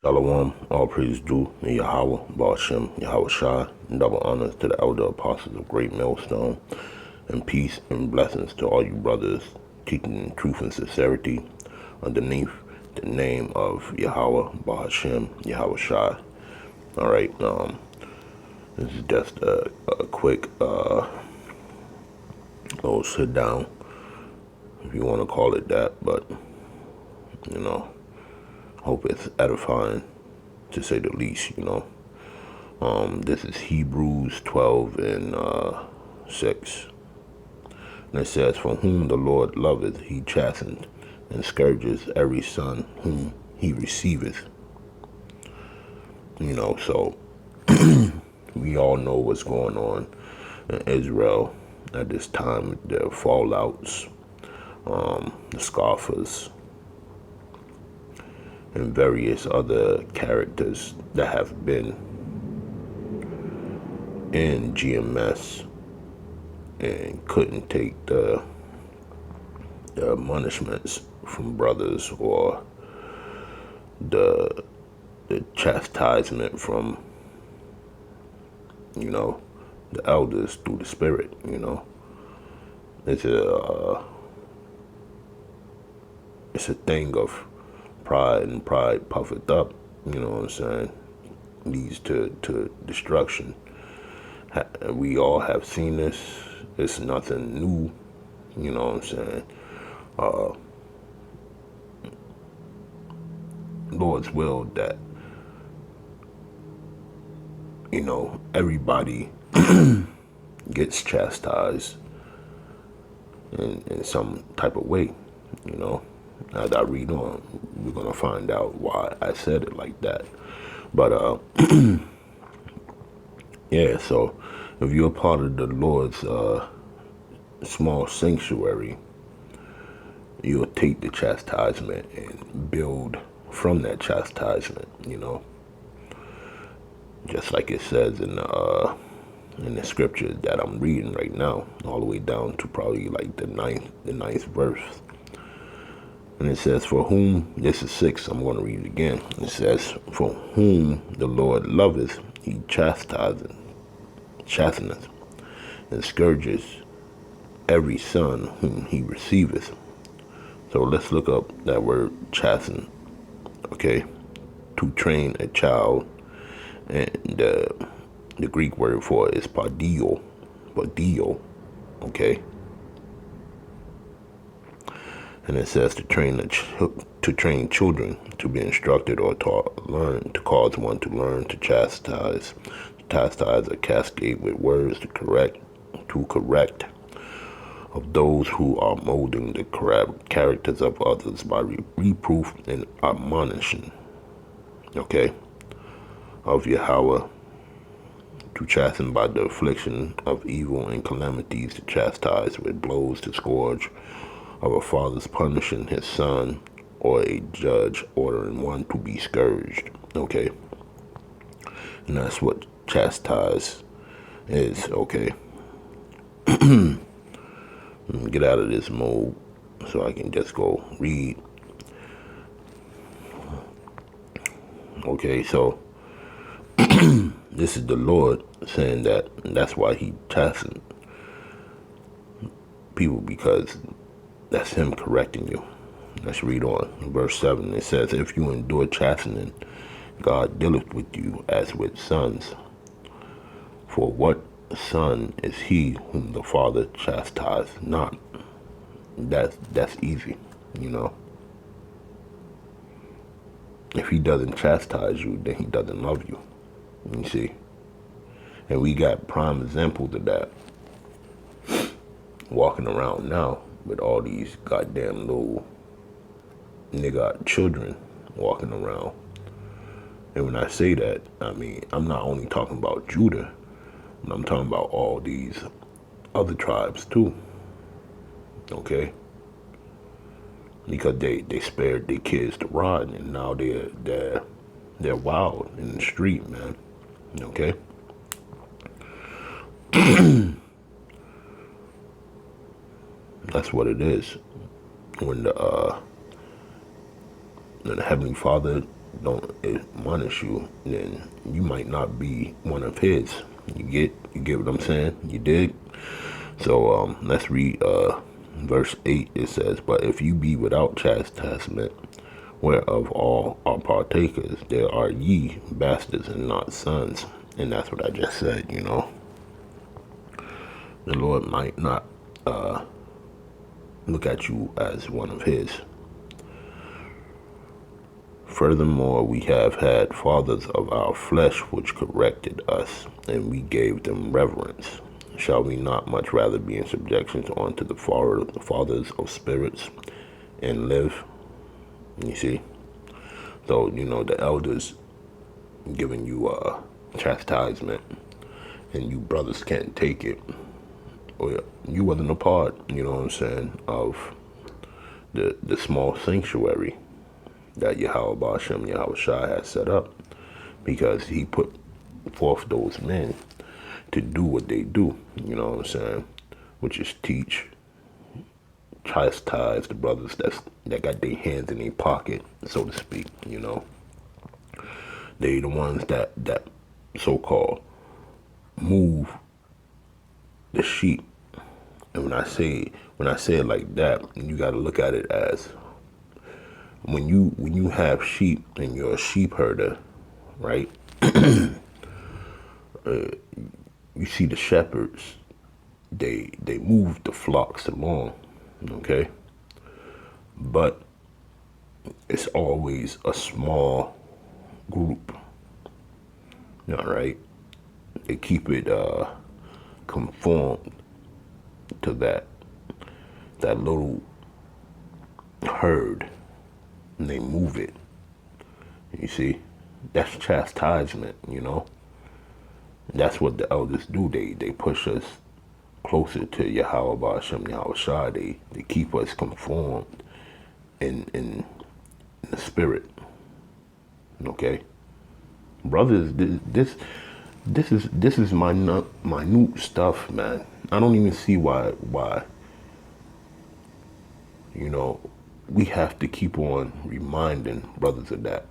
Shalom, all praise due in Yahweh, Ba'ashem, Yahweh Shai, and double honors to the elder apostles of Great Millstone, and peace and blessings to all you brothers teaching truth and sincerity underneath the name of Yahweh, Ba'ashem, Yahweh Shai. Alright, this is just a quick little sit down, if you want to call it that, but, you know, hope it's edifying, to say the least, you know. This is Hebrews 12 and 6. And it says, "For whom the Lord loveth, he chasteneth, and scourges every son whom he receiveth." You know, so we all know what's going on in Israel at this time, the fallouts, the scoffers, and various other characters that have been in GMS and couldn't take the punishments from brothers, or the chastisement from, you know, the elders through the spirit. You know, it's a thing of pride, and pride puffeth up, you know what I'm saying, leads to destruction. We all have seen this. It's nothing new, you know what I'm saying. Lord's will that, you know, everybody gets chastised in some type of way, you know. As I read on, we're gonna find out why I said it like that. But yeah, so if you're a part of the Lord's small sanctuary, you'll take the chastisement and build from that chastisement, you know. Just like it says in the scriptures that I'm reading right now, all the way down to probably like the ninth verse. And it says, "For whom," this is 6, I'm going to read it again. It says, "For whom the Lord loveth, he chasteneth, and scourges every son whom he receiveth." So let's look up that word chasten, okay? To train a child, and the Greek word for it is padio, okay? And it says to train children to be instructed, or to learn, to cause one to learn, to chastise or cascade with words to correct of those who are molding the characters of others by reproof and admonition, okay, of Yahweh, to chasten by the affliction of evil and calamities, to chastise with blows, to scourge, of a father's punishing his son, or a judge ordering one to be scourged, okay? And that's what chastise is, okay? Get out of this mode so I can just go read. Okay, so this is the Lord saying that, and that's why he chastened people, because that's him correcting you. Let's read on. In verse 7, it says, "If you endure chastening, God dealeth with you as with sons. For what son is he whom the Father chastised not?" That's easy, you know. If he doesn't chastise you, then he doesn't love you. You see? And we got prime examples of that walking around now with all these goddamn little nigga children walking around. And when I say that, I mean, I'm not only talking about Judah, but I'm talking about all these other tribes too, okay? Because they spared their kids to rot, and now they're wild in the street, man, okay? That's what it is. When the Heavenly Father don't admonish you, then you might not be one of his. You get what I'm saying? You dig? So let's read verse 8. It says, "But if you be without chastisement, whereof all are partakers, there are ye bastards and not sons." And that's what I just said, you know. The Lord might not look at you as one of his. Furthermore, we have had fathers of our flesh which corrected us, and we gave them reverence. Shall we not much rather be in subjection unto the fathers of spirits and live? You see? So, you know, the elders giving you chastisement, and you brothers can't take it. Or you wasn't a part, you know what I'm saying, of the small sanctuary that Yahweh Ba'ashem, Yahweh Shai has set up, because he put forth those men to do what they do, you know what I'm saying, which is teach, chastise the brothers that got their hands in their pocket, so to speak, you know. They the ones that so-called move the sheep. And when I say it like that, you got to look at it as when you have sheep and you're a sheep herder, right? You see the shepherds, they move the flocks along, okay? But it's always a small group, all right? They keep it conformed to that little herd, and they move it. You see, that's chastisement, you know. That's what the elders do. They push us closer to Yahweh Ba'ashem, Yahweh Shai. They keep us conformed in the spirit. Okay, brothers, this is minute stuff, man. I don't even see why you know we have to keep on reminding brothers of that.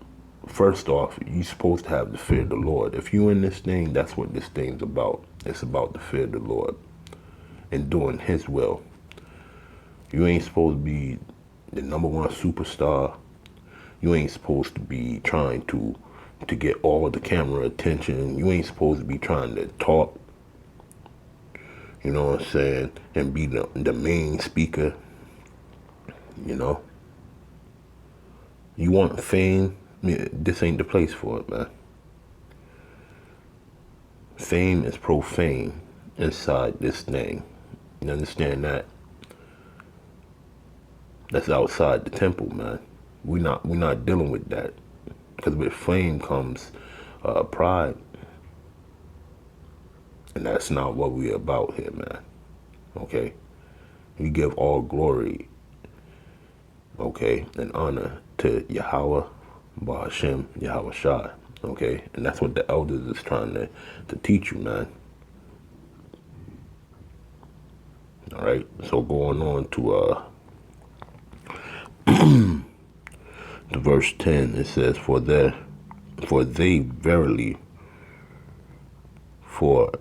First off, you're supposed to have the fear of the Lord. If you in this thing, that's what this thing's about. It's about the fear of the Lord and doing his will. You ain't supposed to be the number one superstar. You ain't supposed to be trying to get all the camera attention. You ain't supposed to be trying to talk, you know what I'm saying, and be the main speaker, you know. You want fame? Yeah, this ain't the place for it, man. Fame is profane inside this thing. You understand that? That's outside the temple, man. We're not dealing with that, because with fame comes pride, and that's not what we're about here, man. Okay, we give all glory, okay, and honor to Yahweh Ba'ashem, Yahweh Shai, okay, and that's what the elders is trying to teach you, man. All right, so going on to to verse 10, it says, for they verily for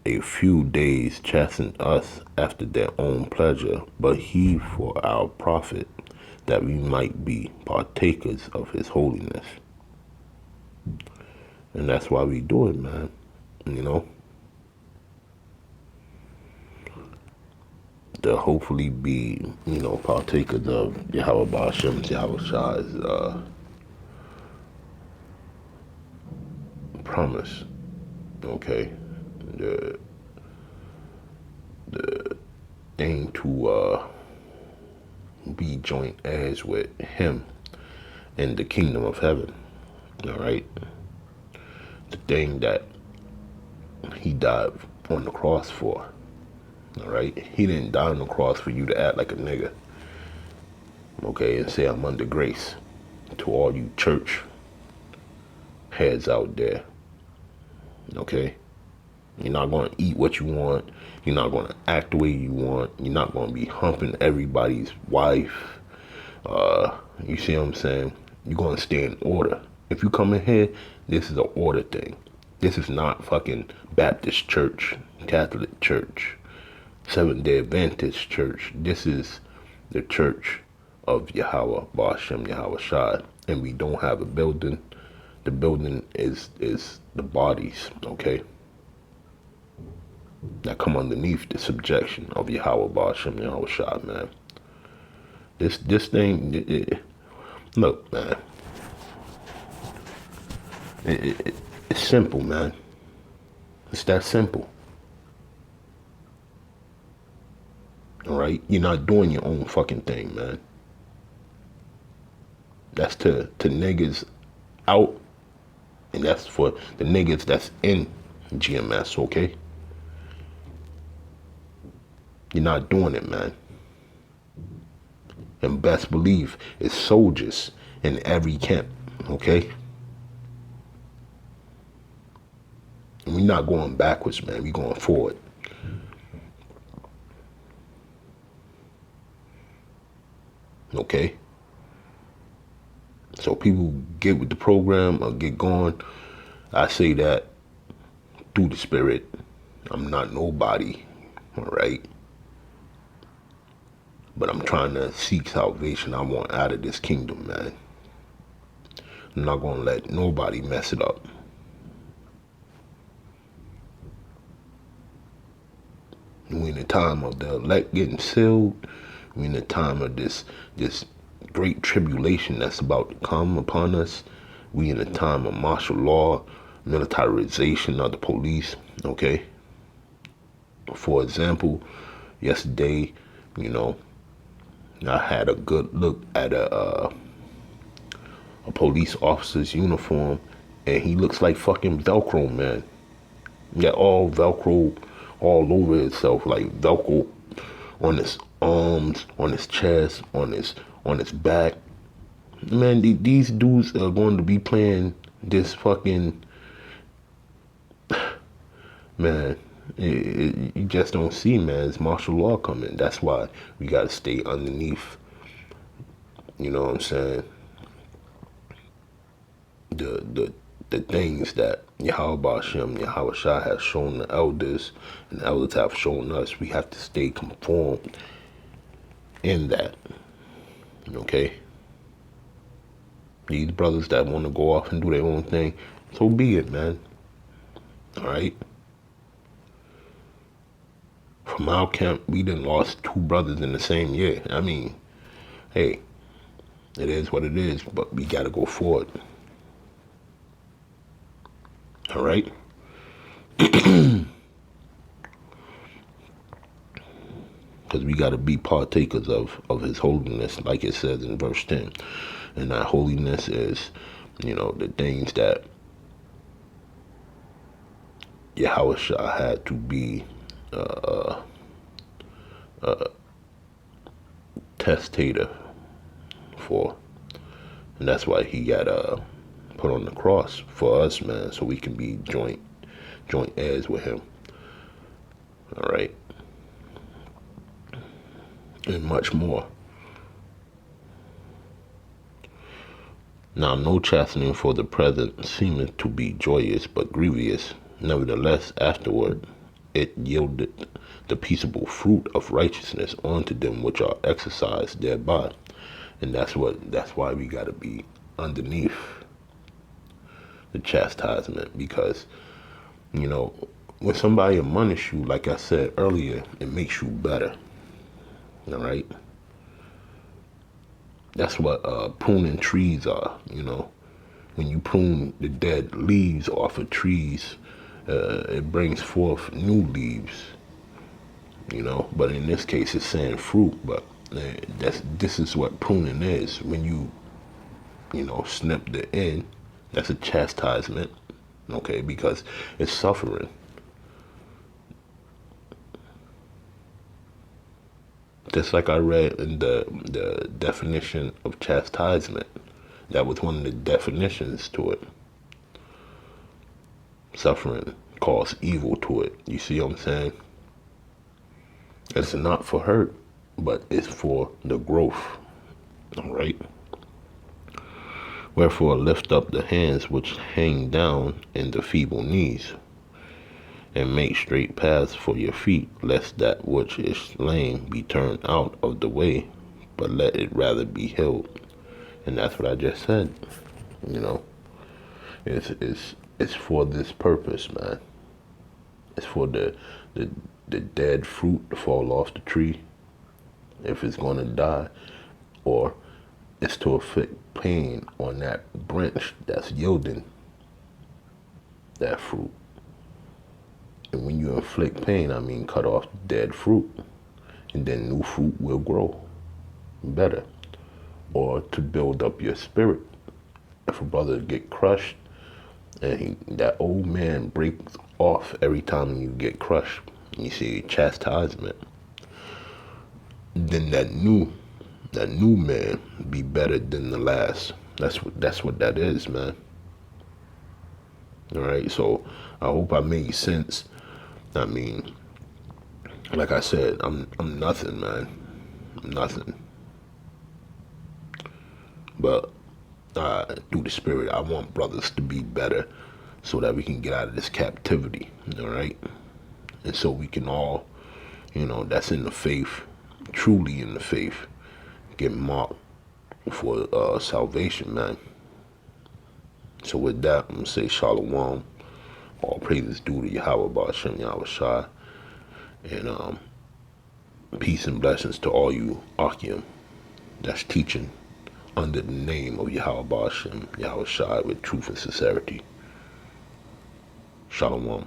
a few days chasten us after their own pleasure, but he for our profit, that we might be partakers of his holiness. And that's why we do it, man, you know, to hopefully be, you know, partakers of Yahweh Ba'ashem, Yahweh Shai's promise, okay, the thing to be joint heirs with him in the kingdom of heaven, all right, the thing that he died on the cross for, all right, he didn't die on the cross for you to act like a nigga, okay, and say I'm under grace. To all you church heads out there, okay, you're not going to eat what you want. You're not going to act the way you want. You're not going to be humping everybody's wife. You see what I'm saying? You're going to stay in order. If you come in here, this is an order thing. This is not fucking Baptist church, Catholic church, Seventh-day Adventist church. This is the church of Yahweh, Ba'ashem, Yahweh Shai. And we don't have a building. The building is the bodies, okay? That come underneath the subjection of Yahweh, Ba'ashem, Yahweh Shai, man. This thing, look, man. It's simple, man. It's that simple. All right? You're not doing your own fucking thing, man. That's to niggas out, and that's for the niggas that's in GMS, okay? You're not doing it, man. And best believe it's soldiers in every camp, okay? And we're not going backwards, man. We're going forward. Okay? So people get with the program or get going. I say that through the spirit. I'm not nobody, all right? But I'm trying to seek salvation. I want out of this kingdom, man. I'm not going to let nobody mess it up. We're in the time of the elect getting sealed. We're in the time of this great tribulation that's about to come upon us. We in a time of martial law, militarization of the police, okay? For example, yesterday, I had a good look at a police officer's uniform, and he looks like fucking Velcro, man. Yeah, all Velcro all over itself, like Velcro on his arms, on his chest, on his back. Man, these dudes are going to be playing this fucking, man, you just don't see, man. It's martial law coming. That's why we got to stay underneath, you know what I'm saying, the things that Yahweh Ba'ashem, Yahweh Shai has shown the elders, and the elders have shown us. We have to stay conformed in that, okay? These brothers that want to go off and do their own thing, so be it, man. All right? From our camp, we done lost 2 brothers in the same year. I mean, hey, it is what it is, but we got to go forward. All right? Because we got to be partakers of his holiness, like it says in verse 10. And that holiness is, the things that Yahweh Shah had to be testator for. And that's why he got put on the cross for us, man, so we can be joint heirs with him. All right? And much more. Now, no chastening for the present seemeth to be joyous, but grievous. Nevertheless, afterward, it yielded the peaceable fruit of righteousness unto them which are exercised thereby. And that's why we got to be underneath the chastisement, because, when somebody admonish you, like I said earlier, it makes you better. All right? That's what pruning trees are, When you prune the dead leaves off of trees, it brings forth new leaves, But in this case, it's saying fruit. But this is what pruning is. When you, snip the end, that's a chastisement, okay? Because it's suffering. Just like I read in the definition of chastisement, that was one of the definitions to it. Suffering causes evil to it. You see what I'm saying? It's not for hurt, but it's for the growth. All right? Wherefore lift up the hands which hang down and the feeble knees, and make straight paths for your feet, lest that which is lame be turned out of the way, but let it rather be healed. And that's what I just said. You know, it's for this purpose, man. It's for the dead fruit to fall off the tree if it's going to die, or it's to inflict pain on that branch that's yielding that fruit. And when you inflict pain, I mean cut off dead fruit, and then new fruit will grow better. Or to build up your spirit. If a brother get crushed, and that old man breaks off every time you get crushed, you see chastisement, then that new man be better than the last. That's what that is, man. All right, so I hope I made sense. I mean, like I said, I'm nothing, man. I'm nothing. But through the spirit, I want brothers to be better, so that we can get out of this captivity. All right, and so we can all, that's in the faith, truly in the faith, get marked for salvation, man. So with that, I'm gonna say Shalom. All praises due to Yahweh Ba'ashem Yahweh Shai. And peace and blessings to all you Akim that's teaching under the name of Yahweh Ba'ashem Yahweh Shai with truth and sincerity. Shalom.